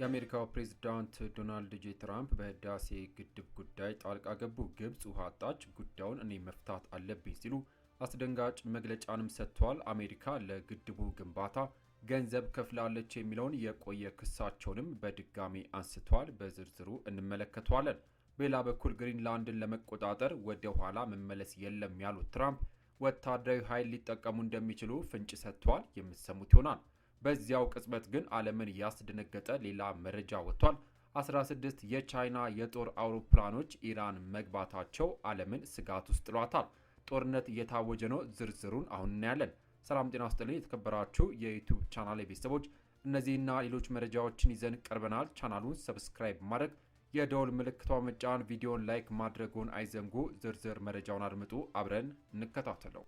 የአሜሪካው ፕሬዝዳንት ዶናልድ ጄ ትራምፕ በህዳሴ ግድብ ጉዳይ ጣልቃ ገቡ። ግብጽ ውሃ አጣች፣ ጉዳዩን እኔ መፍታት አለብኝ ሲሉ አስደንጋጭ መግለጫንም ሰጥተዋል። አሜሪካ ለግድቡ ግንባታ ገንዘብ ከፍላለች የሚለውን የቆየ ክሳቸውንም በድጋሚ አንስተዋል። በዝርዝሩ እንመለከተዋለን። በሌላ በኩል ግሪንላንድን ለመቆጣጠር ወደ ኋላ መመለስ የለም ያሉት ትራምፕ ወታደራዊ ኃይል ሊጠቀሙ እንደሚችሉ ፍንጭ ሰጥተዋል። የምትሰሙት ይሆናል። በዚያው ቅጽበት ግን ዓለምን ያስደነገጠ ሌላ መረጃ ወጥቷል። 16 የቻይና የጦር አውሮፕላኖች ኢራን መግባታቸው ዓለምን ስጋት ውስጥ ጥሏታል። ጦርነት እየታወጀ ነው። ዝርዝሩን አሁን እናያለን። ሰላም ጤና ይስጥልኝ የተከበራችሁ የዩቲዩብ ቻናል ቤተሰቦች፣ እነዚህና ሌሎች መረጃዎችን ይዘን ቀርበናል። ቻናሉን ሰብስክራይብ ማድረግ፣ የደወል ምልክቷን መጫን፣ ቪዲዮን ላይክ ማድረጉን አይዘንጉ። ዝርዝር መረጃውን አድምጡ፣ አብረን እንከታተለው።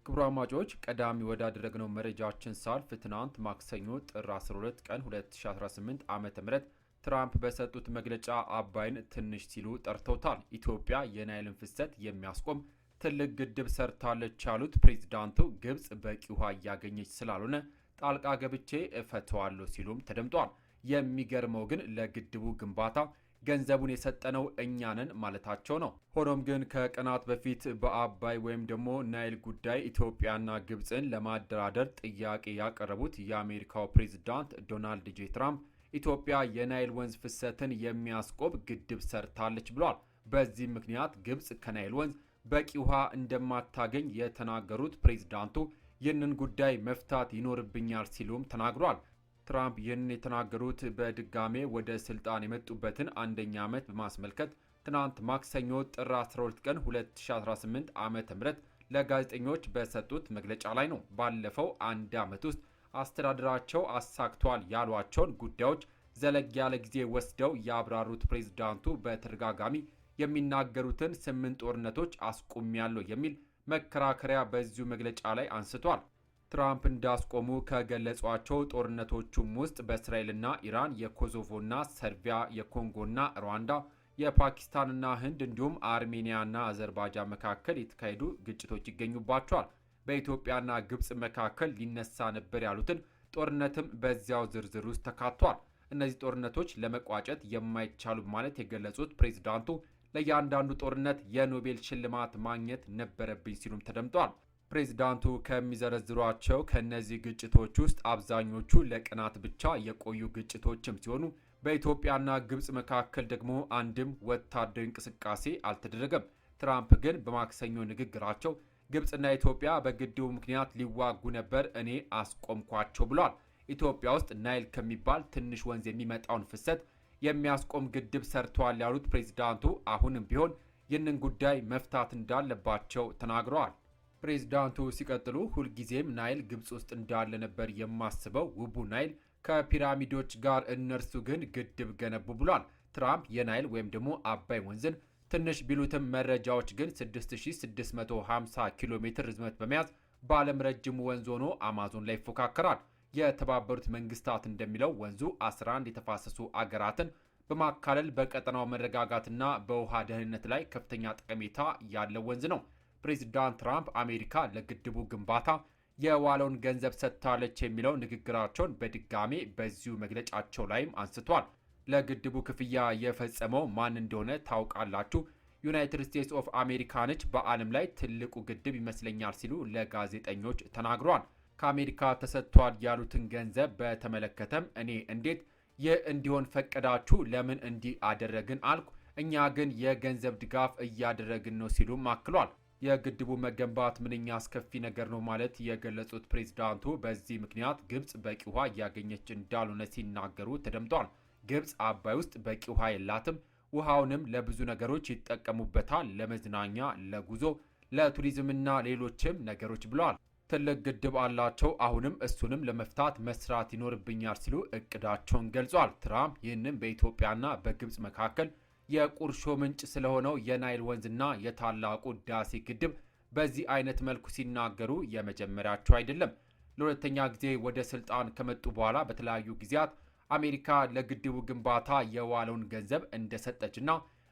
ክቡራን አድማጮች፣ ቀዳሚ ወዳደረግነው መረጃችን ሳልፍ ትናንት ማክሰኞ ጥር 12 ቀን 2018 ዓ.ም ትራምፕ በሰጡት መግለጫ አባይን ትንሽ ሲሉ ጠርተውታል። ኢትዮጵያ የናይልን ፍሰት የሚያስቆም ትልቅ ግድብ ሰርታለች ያሉት ፕሬዝዳንቱ ግብጽ በቂ ውሃ እያገኘች ስላልሆነ ጣልቃ ገብቼ እፈተዋለሁ ሲሉም ተደምጧል። የሚገርመው ግን ለግድቡ ግንባታ ገንዘቡን የሰጠነው እኛንን ማለታቸው ነው። ሆኖም ግን ከቀናት በፊት በአባይ ወይም ደግሞ ናይል ጉዳይ ኢትዮጵያና ግብጽን ለማደራደር ጥያቄ ያቀረቡት የአሜሪካው ፕሬዝዳንት ዶናልድ ጄ ትራምፕ ኢትዮጵያ የናይል ወንዝ ፍሰትን የሚያስቆም ግድብ ሰርታለች ብሏል። በዚህ ምክንያት ግብጽ ከናይል ወንዝ በቂ ውሃ እንደማታገኝ የተናገሩት ፕሬዝዳንቱ ይህንን ጉዳይ መፍታት ይኖርብኛል ሲሉም ተናግሯል። ትራምፕ ይህንን የተናገሩት በድጋሜ ወደ ስልጣን የመጡበትን አንደኛ ዓመት በማስመልከት ትናንት ማክሰኞ ጥር 12 ቀን 2018 ዓ.ም ለጋዜጠኞች በሰጡት መግለጫ ላይ ነው። ባለፈው አንድ ዓመት ውስጥ አስተዳደራቸው አሳክቷል ያሏቸውን ጉዳዮች ዘለግ ያለ ጊዜ ወስደው ያብራሩት ፕሬዝዳንቱ በተደጋጋሚ የሚናገሩትን 8 ጦርነቶች አስቆሚያለሁ የሚል መከራከሪያ በዚሁ መግለጫ ላይ አንስቷል። ትራምፕ እንዳስቆሙ ከገለጿቸው ጦርነቶቹም ውስጥ በእስራኤልና ኢራን፣ የኮሶቮና ሰርቢያ፣ የኮንጎና ሩዋንዳ፣ የፓኪስታንና ህንድ እንዲሁም አርሜኒያና አዘርባይጃን መካከል የተካሄዱ ግጭቶች ይገኙባቸዋል። በኢትዮጵያና ግብጽ መካከል ሊነሳ ነበር ያሉትን ጦርነትም በዚያው ዝርዝር ውስጥ ተካቷል። እነዚህ ጦርነቶች ለመቋጨት የማይቻሉ ማለት የገለጹት ፕሬዝዳንቱ ለእያንዳንዱ ጦርነት የኖቤል ሽልማት ማግኘት ነበረብኝ ሲሉም ተደምጧል። ፕሬዝዳንቱ ከሚዘረዝሯቸው ከእነዚህ ግጭቶች ውስጥ አብዛኞቹ ለቀናት ብቻ የቆዩ ግጭቶችም ሲሆኑ በኢትዮጵያና ግብጽ መካከል ደግሞ አንድም ወታደራዊ እንቅስቃሴ አልተደረገም። ትራምፕ ግን በማክሰኞ ንግግራቸው ግብጽና ኢትዮጵያ በግድቡ ምክንያት ሊዋጉ ነበር፣ እኔ አስቆምኳቸው ብሏል። ኢትዮጵያ ውስጥ ናይል ከሚባል ትንሽ ወንዝ የሚመጣውን ፍሰት የሚያስቆም ግድብ ሰርተዋል ያሉት ፕሬዝዳንቱ አሁንም ቢሆን ይህንን ጉዳይ መፍታት እንዳለባቸው ተናግረዋል። ፕሬዝዳንቱ ሲቀጥሉ ሁልጊዜም ናይል ግብጽ ውስጥ እንዳለ ነበር የማስበው፣ ውቡ ናይል ከፒራሚዶች ጋር፣ እነርሱ ግን ግድብ ገነቡ ብሏል። ትራምፕ የናይል ወይም ደግሞ አባይ ወንዝን ትንሽ ቢሉትም መረጃዎች ግን 6650 ኪሎ ሜትር ርዝመት በመያዝ በዓለም ረጅሙ ወንዝ ሆኖ አማዞን ላይ ይፎካከራል። የተባበሩት መንግስታት እንደሚለው ወንዙ 11 የተፋሰሱ አገራትን በማካለል በቀጠናው መረጋጋትና በውሃ ደህንነት ላይ ከፍተኛ ጠቀሜታ ያለው ወንዝ ነው። ፕሬዚዳንት ትራምፕ አሜሪካ ለግድቡ ግንባታ የዋለውን ገንዘብ ሰጥታለች የሚለው ንግግራቸውን በድጋሜ በዚሁ መግለጫቸው ላይም አንስቷል። ለግድቡ ክፍያ የፈጸመው ማን እንደሆነ ታውቃላችሁ? ዩናይትድ ስቴትስ ኦፍ አሜሪካ ነች። በዓለም ላይ ትልቁ ግድብ ይመስለኛል ሲሉ ለጋዜጠኞች ተናግረዋል። ከአሜሪካ ተሰጥቷል ያሉትን ገንዘብ በተመለከተም እኔ እንዴት ይህ እንዲሆን ፈቀዳችሁ? ለምን እንዲህ አደረግን አልኩ። እኛ ግን የገንዘብ ድጋፍ እያደረግን ነው ሲሉም አክሏል። የግድቡ መገንባት ምንኛ አስከፊ ነገር ነው ማለት የገለጹት ፕሬዝዳንቱ በዚህ ምክንያት ግብጽ በቂ ውሃ እያገኘች እንዳልሆነ ሲናገሩ ተደምጧል። ግብጽ አባይ ውስጥ በቂ ውሃ የላትም። ውሃውንም ለብዙ ነገሮች ይጠቀሙበታል፣ ለመዝናኛ፣ ለጉዞ፣ ለቱሪዝምና ሌሎችም ነገሮች ብለዋል። ትልቅ ግድብ አላቸው። አሁንም እሱንም ለመፍታት መስራት ይኖርብኛል ሲሉ እቅዳቸውን ገልጿል። ትራምፕ ይህንን በኢትዮጵያና በግብጽ መካከል የቁርሾ ምንጭ ስለሆነው የናይል ወንዝና የታላቁ ህዳሴ ግድብ በዚህ አይነት መልኩ ሲናገሩ የመጀመሪያቸው አይደለም። ለሁለተኛ ጊዜ ወደ ስልጣን ከመጡ በኋላ በተለያዩ ጊዜያት አሜሪካ ለግድቡ ግንባታ የዋለውን ገንዘብ እንደሰጠችና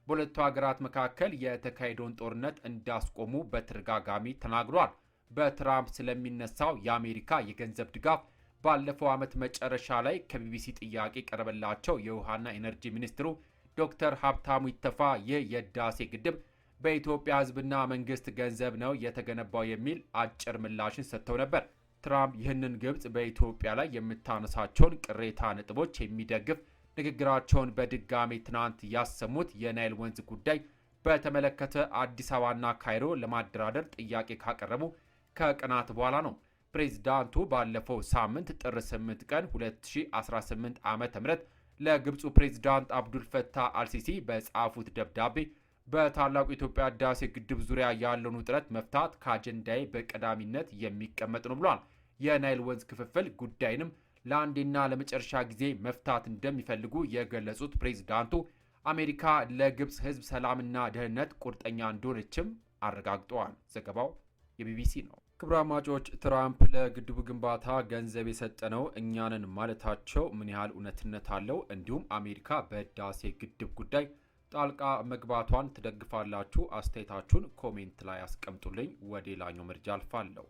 በሁለቱ ሀገራት መካከል የተካሄደውን ጦርነት እንዳስቆሙ በተደጋጋሚ ተናግሯል። በትራምፕ ስለሚነሳው የአሜሪካ የገንዘብ ድጋፍ ባለፈው ዓመት መጨረሻ ላይ ከቢቢሲ ጥያቄ ቀረበላቸው የውሃና ኢነርጂ ሚኒስትሩ ዶክተር ሀብታሙ ኢተፋ ይህ የህዳሴ ግድብ በኢትዮጵያ ህዝብና መንግስት ገንዘብ ነው የተገነባው የሚል አጭር ምላሽን ሰጥተው ነበር። ትራምፕ ይህንን ግብጽ በኢትዮጵያ ላይ የምታነሳቸውን ቅሬታ ነጥቦች የሚደግፍ ንግግራቸውን በድጋሚ ትናንት ያሰሙት የናይል ወንዝ ጉዳይ በተመለከተ አዲስ አበባና ካይሮ ለማደራደር ጥያቄ ካቀረቡ ከቀናት በኋላ ነው። ፕሬዝዳንቱ ባለፈው ሳምንት ጥር 8 ቀን 2018 ዓ.ም ለግብፁ ፕሬዝዳንት አብዱል ፈታህ አልሲሲ በጻፉት ደብዳቤ በታላቁ የኢትዮጵያ ህዳሴ ግድብ ዙሪያ ያለውን ውጥረት መፍታት ከአጀንዳዬ በቀዳሚነት የሚቀመጥ ነው ብሏል። የናይል ወንዝ ክፍፍል ጉዳይንም ለአንዴና ለመጨረሻ ጊዜ መፍታት እንደሚፈልጉ የገለጹት ፕሬዝዳንቱ አሜሪካ ለግብፅ ህዝብ ሰላምና ደህንነት ቁርጠኛ እንደሆነችም አረጋግጠዋል። ዘገባው የቢቢሲ ነው። ክቡራን አድማጮች፣ ትራምፕ ለግድቡ ግንባታ ገንዘብ የሰጠነው እኛንን ማለታቸው ምን ያህል እውነትነት አለው? እንዲሁም አሜሪካ በህዳሴ ግድብ ጉዳይ ጣልቃ መግባቷን ትደግፋላችሁ? አስተያየታችሁን ኮሜንት ላይ አስቀምጡልኝ። ወደ ሌላኛው መረጃ አልፋለሁ።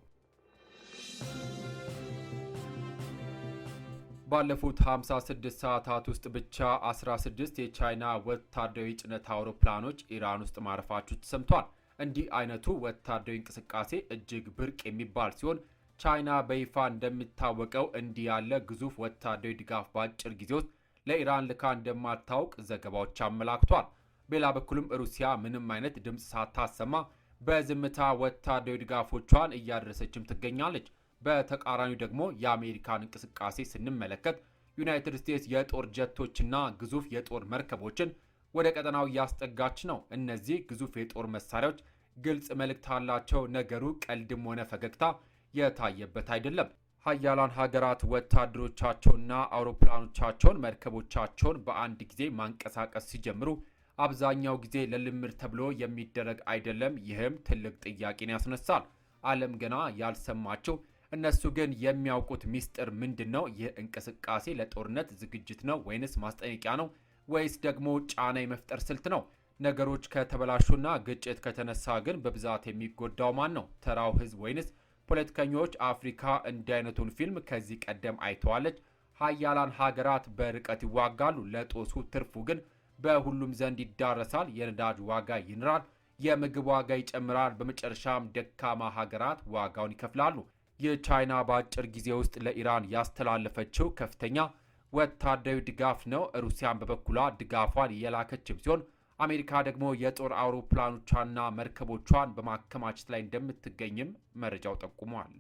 ባለፉት 56 ሰዓታት ውስጥ ብቻ 16 የቻይና ወታደራዊ ጭነት አውሮፕላኖች ኢራን ውስጥ ማረፋቸው ተሰምቷል። እንዲህ አይነቱ ወታደራዊ እንቅስቃሴ እጅግ ብርቅ የሚባል ሲሆን ቻይና በይፋ እንደሚታወቀው እንዲህ ያለ ግዙፍ ወታደራዊ ድጋፍ በአጭር ጊዜ ውስጥ ለኢራን ልካ እንደማታውቅ ዘገባዎች አመላክቷል። በሌላ በኩልም ሩሲያ ምንም አይነት ድምፅ ሳታሰማ በዝምታ ወታደራዊ ድጋፎቿን እያደረሰችም ትገኛለች። በተቃራኒው ደግሞ የአሜሪካን እንቅስቃሴ ስንመለከት ዩናይትድ ስቴትስ የጦር ጀቶችና ግዙፍ የጦር መርከቦችን ወደ ቀጠናው እያስጠጋች ነው። እነዚህ ግዙፍ የጦር መሳሪያዎች ግልጽ መልእክት አላቸው። ነገሩ ቀልድም ሆነ ፈገግታ የታየበት አይደለም። ሀያላን ሀገራት ወታደሮቻቸውና አውሮፕላኖቻቸውን፣ መርከቦቻቸውን በአንድ ጊዜ ማንቀሳቀስ ሲጀምሩ አብዛኛው ጊዜ ለልምድ ተብሎ የሚደረግ አይደለም። ይህም ትልቅ ጥያቄን ያስነሳል። ዓለም ገና ያልሰማቸው እነሱ ግን የሚያውቁት ሚስጥር ምንድን ነው? ይህ እንቅስቃሴ ለጦርነት ዝግጅት ነው ወይንስ ማስጠንቀቂያ ነው? ወይስ ደግሞ ጫና የመፍጠር ስልት ነው? ነገሮች ከተበላሹና ግጭት ከተነሳ ግን በብዛት የሚጎዳው ማን ነው? ተራው ህዝብ ወይንስ ፖለቲከኞች? አፍሪካ እንዲህ አይነቱን ፊልም ከዚህ ቀደም አይተዋለች። ሀያላን ሀገራት በርቀት ይዋጋሉ። ለጦሱ ትርፉ ግን በሁሉም ዘንድ ይዳረሳል። የነዳጅ ዋጋ ይንራል፣ የምግብ ዋጋ ይጨምራል። በመጨረሻም ደካማ ሀገራት ዋጋውን ይከፍላሉ። የቻይና በአጭር ጊዜ ውስጥ ለኢራን ያስተላለፈችው ከፍተኛ ወታደራዊ ድጋፍ ነው። ሩሲያን በበኩሏ ድጋፏን የላከችም ሲሆን አሜሪካ ደግሞ የጦር አውሮፕላኖቿና መርከቦቿን በማከማቸት ላይ እንደምትገኝም መረጃው ጠቁሟል።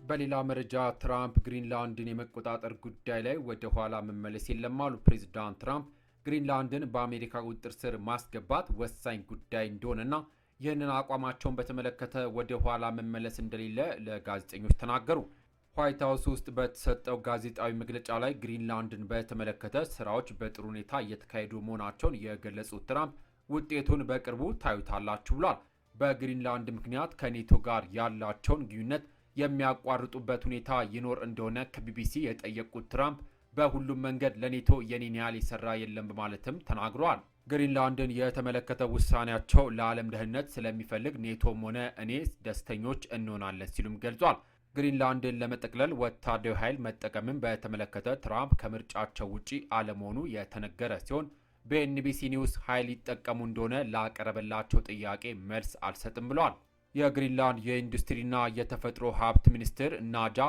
በሌላ መረጃ ትራምፕ ግሪንላንድን የመቆጣጠር ጉዳይ ላይ ወደ ኋላ መመለስ የለም አሉ። ፕሬዚዳንት ትራምፕ ግሪንላንድን በአሜሪካ ቁጥጥር ስር ማስገባት ወሳኝ ጉዳይ እንደሆነና ይህንን አቋማቸውን በተመለከተ ወደ ኋላ መመለስ እንደሌለ ለጋዜጠኞች ተናገሩ። ዋይት ሀውስ ውስጥ በተሰጠው ጋዜጣዊ መግለጫ ላይ ግሪንላንድን በተመለከተ ስራዎች በጥሩ ሁኔታ እየተካሄዱ መሆናቸውን የገለጹት ትራምፕ ውጤቱን በቅርቡ ታዩታላችሁ ብሏል። በግሪንላንድ ምክንያት ከኔቶ ጋር ያላቸውን ግንኙነት የሚያቋርጡበት ሁኔታ ይኖር እንደሆነ ከቢቢሲ የጠየቁት ትራምፕ በሁሉም መንገድ ለኔቶ የኔን ያህል የሰራ የለም በማለትም ተናግረዋል። ግሪንላንድን የተመለከተ ውሳኔያቸው ለዓለም ደህንነት ስለሚፈልግ ኔቶም ሆነ እኔ ደስተኞች እንሆናለን ሲሉም ገልጿል። ግሪንላንድን ለመጠቅለል ወታደራዊ ኃይል መጠቀምን በተመለከተ ትራምፕ ከምርጫቸው ውጪ አለመሆኑ የተነገረ ሲሆን በኤንቢሲ ኒውስ ኃይል ይጠቀሙ እንደሆነ ላቀረበላቸው ጥያቄ መልስ አልሰጥም ብለዋል። የግሪንላንድ የኢንዱስትሪና የተፈጥሮ ሀብት ሚኒስትር ናጃ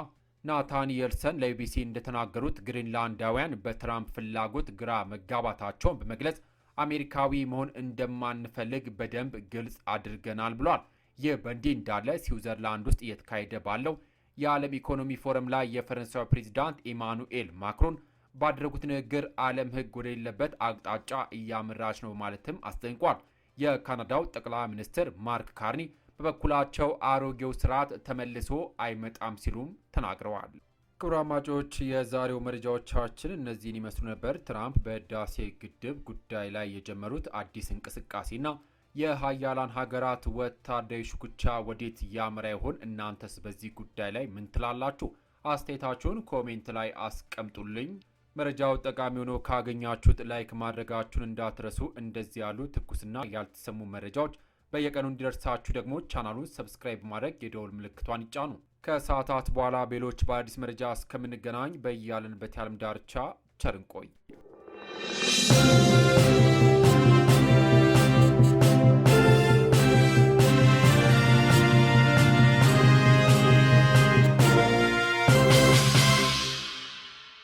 ናታንየልሰን ለቢቢሲ እንደተናገሩት ግሪንላንዳውያን በትራምፕ ፍላጎት ግራ መጋባታቸውን በመግለጽ አሜሪካዊ መሆን እንደማንፈልግ በደንብ ግልጽ አድርገናል ብሏል። ይህ በእንዲህ እንዳለ ስዊዘርላንድ ውስጥ እየተካሄደ ባለው የዓለም ኢኮኖሚ ፎረም ላይ የፈረንሳዊ ፕሬዚዳንት ኢማኑኤል ማክሮን ባደረጉት ንግግር ዓለም ሕግ ወደሌለበት አቅጣጫ እያመራች ነው ማለትም አስጠንቋል። የካናዳው ጠቅላይ ሚኒስትር ማርክ ካርኒ በበኩላቸው አሮጌው ስርዓት ተመልሶ አይመጣም ሲሉም ተናግረዋል። ክቡራን አድማጮች የዛሬው መረጃዎቻችን እነዚህን ይመስሉ ነበር። ትራምፕ በህዳሴ ግድብ ጉዳይ ላይ የጀመሩት አዲስ እንቅስቃሴና የሀያላን ሀገራት ወታደራዊ ሽኩቻ ወዴት ያመራ ይሆን? እናንተስ በዚህ ጉዳይ ላይ ምን ትላላችሁ? አስተያየታችሁን ኮሜንት ላይ አስቀምጡልኝ። መረጃው ጠቃሚ ሆኖ ካገኛችሁት ላይክ ማድረጋችሁን እንዳትረሱ። እንደዚህ ያሉ ትኩስና ያልተሰሙ መረጃዎች በየቀኑ እንዲደርሳችሁ ደግሞ ቻናሉን ሰብስክራይብ ማድረግ የደወል ምልክቷን ይጫኑ። ከሰዓታት በኋላ በሌሎች በአዲስ መረጃ እስከምንገናኝ በያለንበት የዓለም ዳርቻ ቸር እንቆይ።